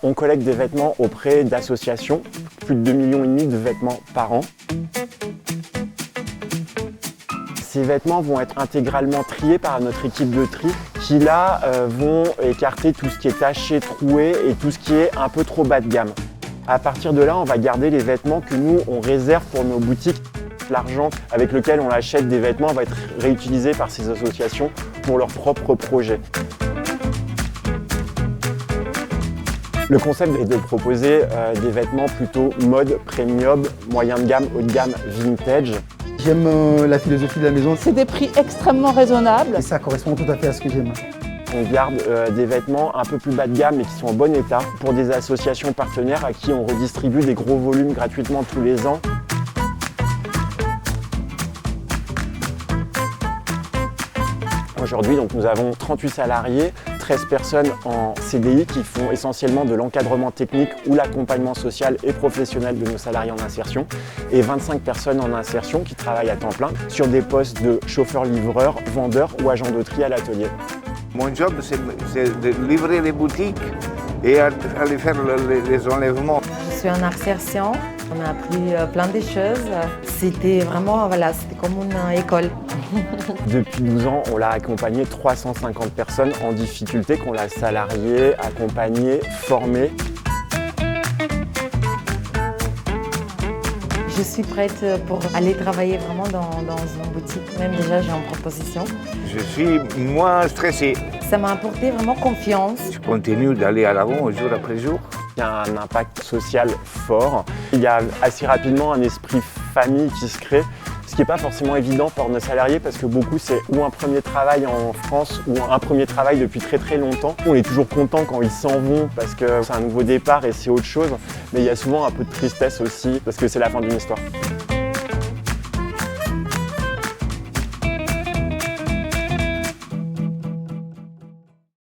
On collecte des vêtements auprès d'associations, plus de 2,5 millions de vêtements par an. Ces vêtements vont être intégralement triés par notre équipe de tri qui là vont écarter tout ce qui est taché, troué et tout ce qui est un peu trop bas de gamme. À partir de là, on va garder les vêtements que nous, on réserve pour nos boutiques. L'argent avec lequel on achète des vêtements va être réutilisé par ces associations pour leurs propres projets. Le concept est de proposer des vêtements plutôt mode, premium, moyen de gamme, haut de gamme, vintage. J'aime la philosophie de la maison. C'est des prix extrêmement raisonnables. Et ça correspond tout à fait à ce que j'aime. On garde des vêtements un peu plus bas de gamme mais qui sont en bon état pour des associations partenaires à qui on redistribue des gros volumes gratuitement tous les ans. Aujourd'hui, nous avons 38 salariés, 13 personnes en CDI qui font essentiellement de l'encadrement technique ou l'accompagnement social et professionnel de nos salariés en insertion et 25 personnes en insertion qui travaillent à temps plein sur des postes de chauffeur-livreur, vendeur ou agent de tri à l'atelier. Mon job, c'est de livrer les boutiques et aller faire les enlèvements. Je suis en insertion, on a appris plein de choses. C'était vraiment, c'était comme une école. Depuis 12 ans, on l'a accompagné 350 personnes en difficulté, qu'on l'a salarié, accompagné, formé. Je suis prête pour aller travailler vraiment dans une boutique. Même déjà, j'ai une proposition. Je suis moins stressé. Ça m'a apporté vraiment confiance. Je continue d'aller à l'avant jour après jour. Il y a un impact social fort. Il y a assez rapidement un esprit famille qui se crée, ce qui n'est pas forcément évident pour nos salariés parce que beaucoup c'est ou un premier travail en France ou un premier travail depuis très longtemps. On est toujours content quand ils s'en vont parce que c'est un nouveau départ et c'est autre chose, mais il y a souvent un peu de tristesse aussi parce que c'est la fin d'une histoire.